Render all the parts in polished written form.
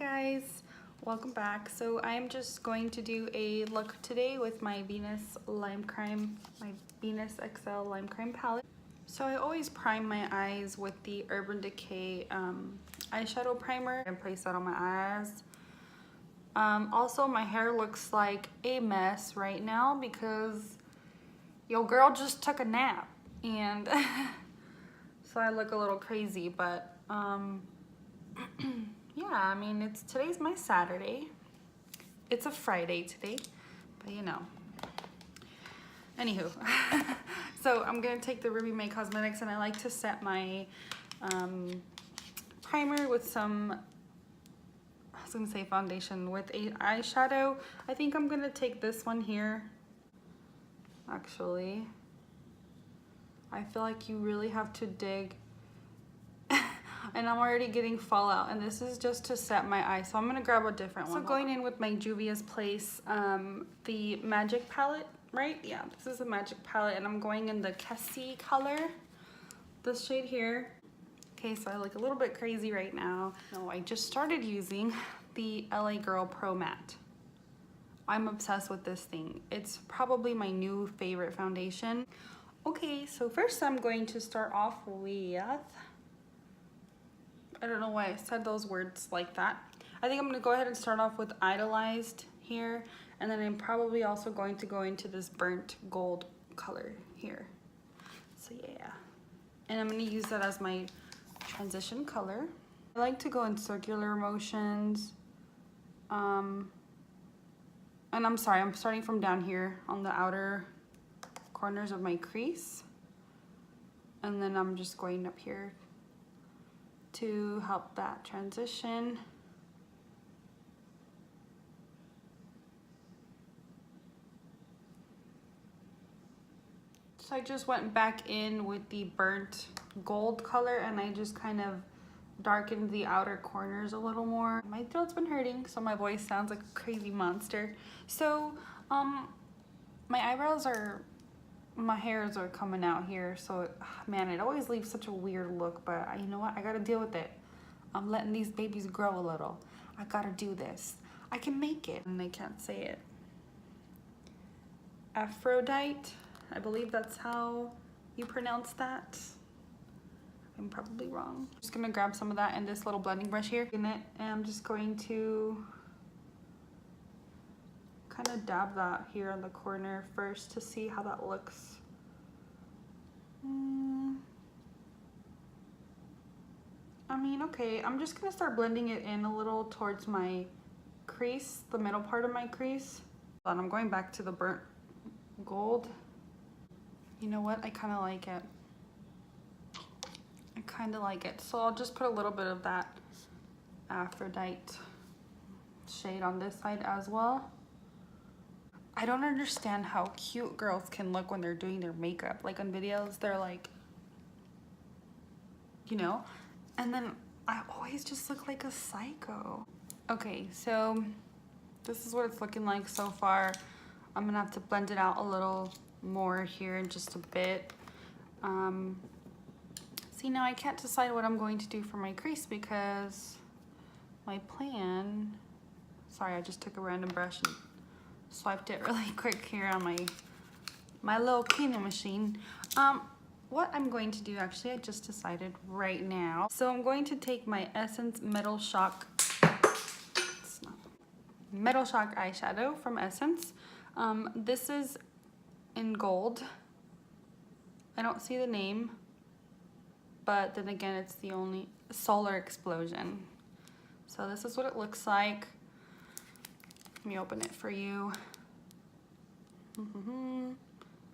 Guys, welcome back. So I am just going to do a look today with my Venus XL Lime Crime palette. So I always prime my eyes with the Urban Decay eyeshadow primer and place that on my eyes. Also, my hair looks like a mess right now because your girl just took a nap, and so I look a little crazy, but yeah, I mean, today's my Saturday. It's a Friday today, but you know. Anywho, so I'm gonna take the Ruby May Cosmetics, and I like to set my primer with some, I was gonna say foundation, with a eyeshadow. I think I'm gonna take this one here. Actually, I feel like you really have to dig. And I'm already getting fallout, and this is just to set my eye, so I'm gonna grab a different one. So going in with my Juvia's Place, the Magic palette, right? Yeah, this is a Magic palette, and I'm going in the Cassie color, this shade here. Okay, so I look a little bit crazy right now. No, I just started using the LA Girl Pro Matte. I'm obsessed with this thing. It's probably my new favorite foundation. Okay, so first I'm going to start off with, I don't know why I said those words like that. I think I'm gonna go ahead and start off with Idolized here, and then I'm probably also going to go into this burnt gold color here. So yeah, and I'm gonna use that as my transition color. I like to go in circular motions. And I'm sorry, I'm starting from down here on the outer corners of my crease. And then I'm just going up here to help that transition. So I just went back in with the burnt gold color, and I just kind of darkened the outer corners a little more. My throat's been hurting, so my voice sounds like a crazy monster. So my eyebrows are, my hairs are coming out here, so man, it always leaves such a weird look, but you know what, I gotta deal with it. I'm letting these babies grow a little. I gotta do this. I can make it. And I can't say it. Aphrodite, I believe that's how you pronounce that. I'm probably wrong. I'm just gonna grab some of that in this little blending brush here in it, and I'm just going to kind of dab that here on the corner first to see how that looks. I mean, okay, I'm just gonna start blending it in a little towards my crease, the middle part of my crease. And I'm going back to the burnt gold. You know what, I kind of like it. I kind of like it. So I'll just put a little bit of that Aphrodite shade on this side as well. I don't understand how cute girls can look when they're doing their makeup. Like on videos, they're like, you know, and then I always just look like a psycho. Okay, so this is what it's looking like so far. I'm gonna have to blend it out a little more here in just a bit. See, now I can't decide what I'm going to do for my crease because my plan, sorry, I just took a random brush and swiped it really quick here on my little cleaning machine. What I'm going to do, actually, I just decided right now. So I'm going to take my Essence Metal Shock eyeshadow from Essence. This is in gold. I don't see the name, but then again, it's the only Solar Explosion. So this is what it looks like. Let me open it for you.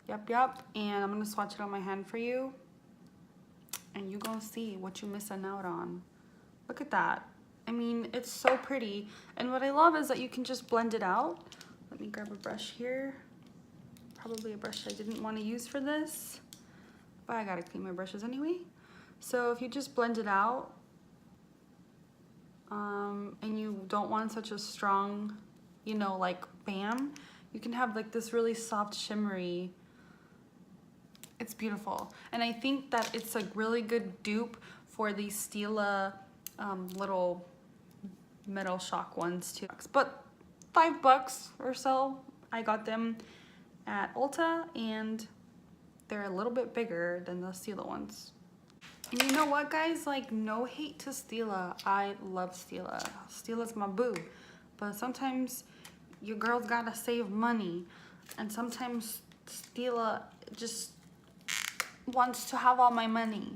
Yep. And I'm gonna swatch it on my hand for you. And you gonna see what you're missing out on. Look at that. I mean, it's so pretty. And what I love is that you can just blend it out. Let me grab a brush here. Probably a brush I didn't want to use for this, but I gotta clean my brushes anyway. So if you just blend it out, and you don't want such a strong, you know, like bam, you can have like this really soft shimmery. It's beautiful. And I think that it's a really good dupe for the Stila little Metal Shock ones too. But $5 or so. I got them at Ulta and they're a little bit bigger than the Stila ones. And you know what, guys? Like, no hate to Stila. I love Stila. Stila's my boo. But sometimes your girl's gotta save money. And sometimes Stila just wants to have all my money.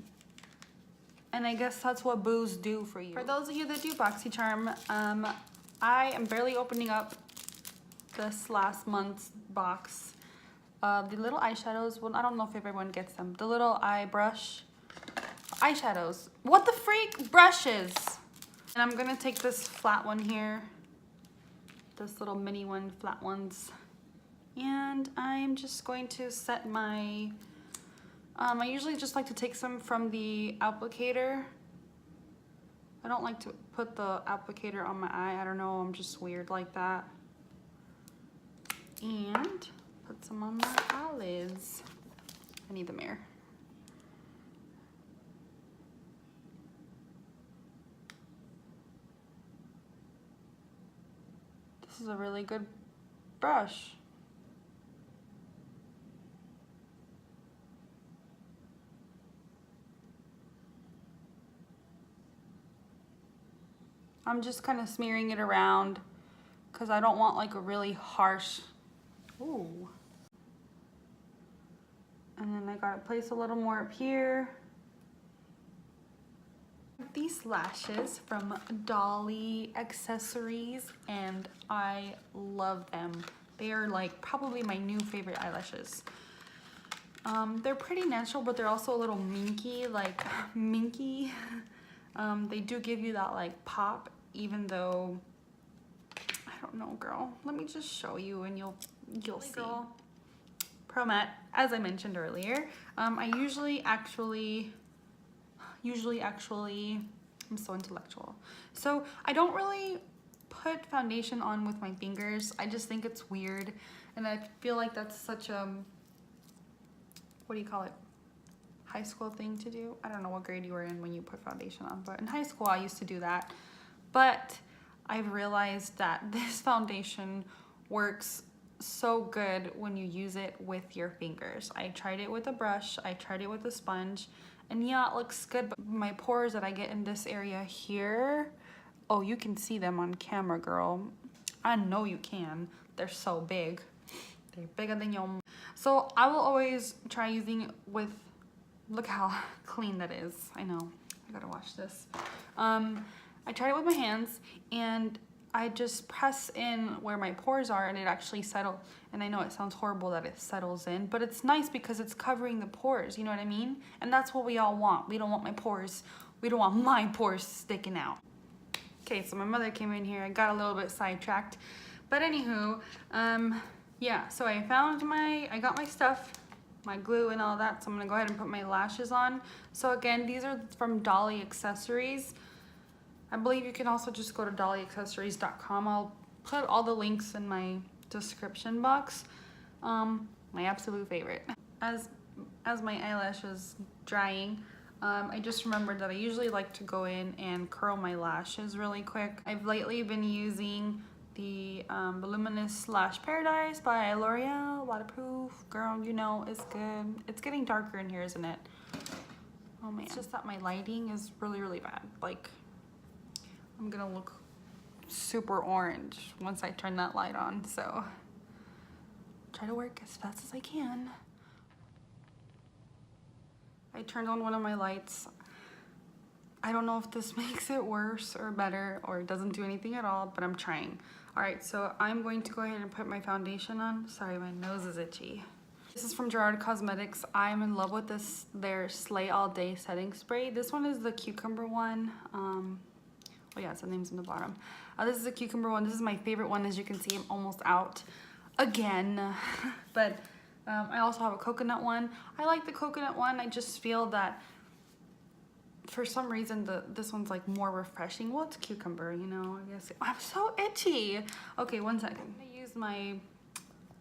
And I guess that's what boos do for you. For those of you that do BoxyCharm, I am barely opening up this last month's box of the little eyeshadows. Well, I don't know if everyone gets them. The little eye brush eyeshadows. What the freak? Brushes. And I'm gonna take this flat one here. This little mini one, flat ones. And I'm just going to set my, I usually just like to take some from the applicator. I don't like to put the applicator on my eye. I don't know, I'm just weird like that. And put some on my eyelids. I need the mirror. This is a really good brush. I'm just kind of smearing it around because I don't want like a really harsh, ooh. And then I gotta place a little more up here. These lashes from Dolly Accessories and I love them. They are like probably my new favorite eyelashes. They're pretty natural, but they're also a little minky, like minky. They do give you that like pop, even though, I don't know, girl. Let me just show you and you'll see. Girl. Pro Matte, as I mentioned earlier, I usually actually, I'm so intellectual. So I don't really put foundation on with my fingers. I just think it's weird. And I feel like that's such a, what do you call it? High school thing to do. I don't know what grade you were in when you put foundation on, but in high school I used to do that. But I've realized that this foundation works so good when you use it with your fingers. I tried it with a brush, I tried it with a sponge, and yeah, it looks good, but my pores that I get in this area here, oh, you can see them on camera, girl. I know you can. They're so big. They're bigger than your... So I will always try using it with... Look how clean that is. I know. I gotta wash this. I tried it with my hands and I just press in where my pores are and it actually settles. And I know it sounds horrible that it settles in, but it's nice because it's covering the pores, you know what I mean? And that's what we all want. We don't want my pores, we don't want my pores sticking out. Okay, so my mother came in here. I got a little bit sidetracked. But anywho, yeah, so I got my stuff, my glue and all that. So I'm gonna go ahead and put my lashes on. So again, these are from Dolly Accessories. I believe you can also just go to dollyaccessories.com. I'll put all the links in my description box. My absolute favorite. As my eyelash is drying, I just remembered that I usually like to go in and curl my lashes really quick. I've lately been using the Voluminous Lash Paradise by L'Oreal, waterproof. Girl, you know, it's good. It's getting darker in here, isn't it? Oh man, it's just that my lighting is really, really bad. Like, I'm gonna look super orange once I turn that light on, so try to work as fast as I can. I turned on one of my lights. I don't know if this makes it worse or better or it doesn't do anything at all, but I'm trying. All right, so I'm going to go ahead and put my foundation on. Sorry, my nose is itchy. This is from Gerard Cosmetics. I'm in love with this, their Slay All Day setting spray. This one is the cucumber one. Oh yeah, so the name's in the bottom. This is a cucumber one. This is my favorite one. As you can see, I'm almost out again. But I also have a coconut one. I like the coconut one. I just feel that for some reason this one's like more refreshing. Well, it's cucumber, you know, I guess. I'm so itchy. Okay, one second. I'm gonna use my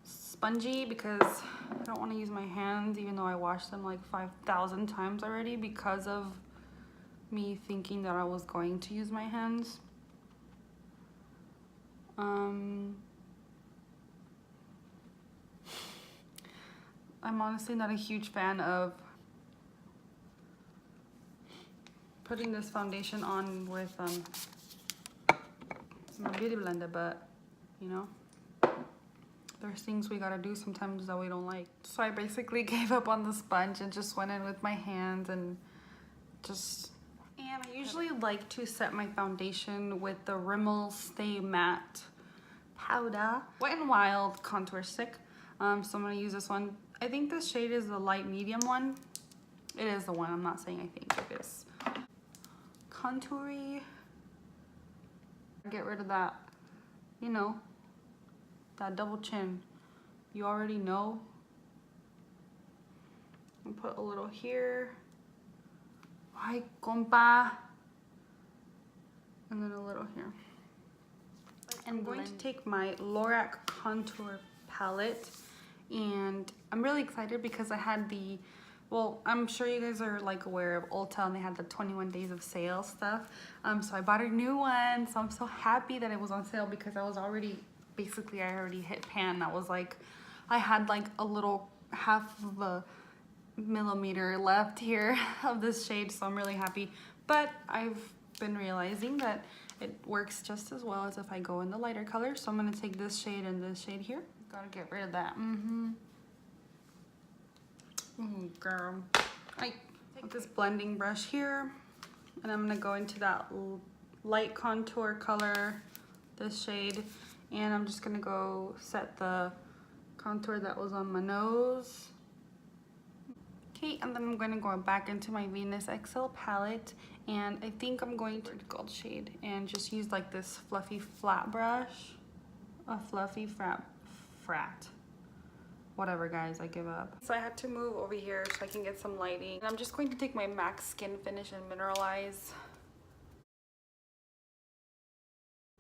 spongy because I don't want to use my hands, even though I washed them like 5,000 times already because of me thinking that I was going to use my hands. I'm honestly not a huge fan of putting this foundation on with my beauty blender, but you know, there's things we gotta do sometimes that we don't like. So I basically gave up on the sponge and just went in with my hands and just... And I usually like to set my foundation with the Rimmel Stay Matte powder, Wet n Wild contour stick. So I'm gonna use this one. I think this shade is the light medium one. It is the one, I'm not saying I think it is. Contoury. Get rid of that, you know, that double chin. You already know. I'll put a little here. Ay, compa. And then a little here. I'm going to take my Lorac contour palette, and I'm really excited because I had the, well, I'm sure you guys are like aware of Ulta, and they had the 21 days of sale stuff. So I bought a new one, so I'm so happy that it was on sale because I was already, basically I already hit pan. That was like, I had like a little half of a millimeter left here of this shade, so I'm really happy. But I've been realizing that it works just as well as if I go in the lighter color. So I'm gonna take this shade and this shade here. Gotta get rid of that. Girl. I take this blending brush here, and I'm gonna go into that light contour color, this shade, and I'm just gonna go set the contour that was on my nose. Okay, and then I'm going to go back into my Venus XL palette, and I think I'm going to gold shade and just use like this fluffy flat brush. A fluffy frat. Whatever, guys, I give up. So I had to move over here so I can get some lighting. And I'm just going to take my MAC Skin Finish and Mineralize.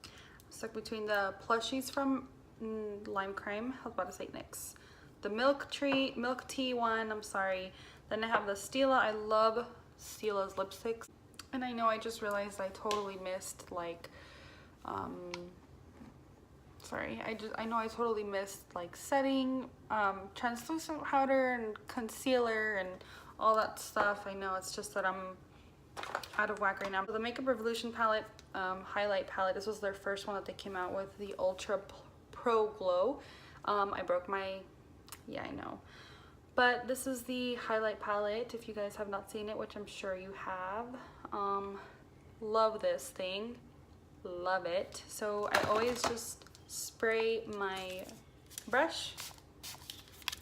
I'm stuck between the plushies from Lime Crime. I was about to say NYX. The milk tea one, I'm sorry. Then I have the Stila. I love Stila's lipsticks. And I know I just realized I totally missed like, I know I totally missed like setting, translucent powder and concealer and all that stuff. I know, it's just that I'm out of whack right now. So the Makeup Revolution palette, highlight palette, this was their first one that they came out with, the Ultra Pro Glow. I broke my... Yeah, I know. But this is the highlight palette, if you guys have not seen it, which I'm sure you have. Love this thing. Love it. So I always just spray my brush.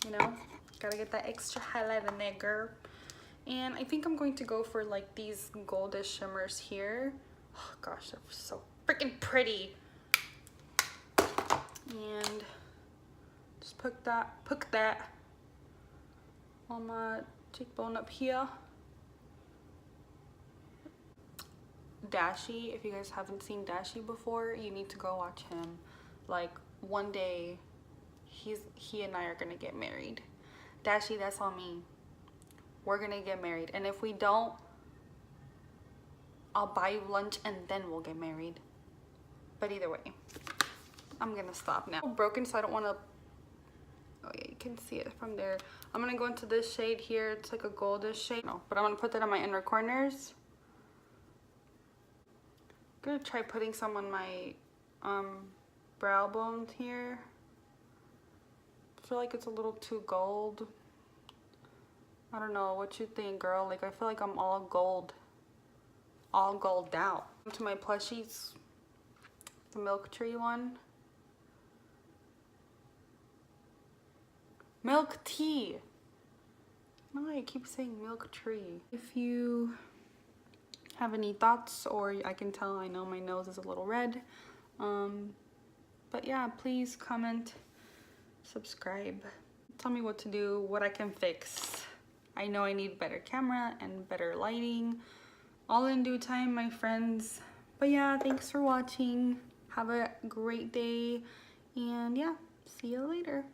You know, gotta get that extra highlight in there, girl. And I think I'm going to go for like these goldish shimmers here. Oh gosh, they're so freaking pretty. And just put that on my cheekbone up here. Dashi, if you guys haven't seen Dashi before, you need to go watch him. Like one day he and I are gonna get married. Dashi, that's on me. We're gonna get married, and if we don't, I'll buy you lunch and then we'll get married. But either way, I'm gonna stop now. Broken, so I don't want to... Oh yeah, you can see it from there. I'm gonna go into this shade here. It's like a goldish shade. No, but I'm gonna put that on my inner corners. I'm gonna try putting some on my brow bones here. I feel like it's a little too gold. I don't know what you think, girl. Like, I feel like I'm all gold out. To my plushies, the Milk Tree one. Milk tea. No, I keep saying Milk Tree. If you have any thoughts, or I can tell, I know my nose is a little red. But yeah, please comment, subscribe. Tell me what to do, what I can fix. I know I need better camera and better lighting. All in due time, my friends. But yeah, thanks for watching. Have a great day. And yeah, see you later.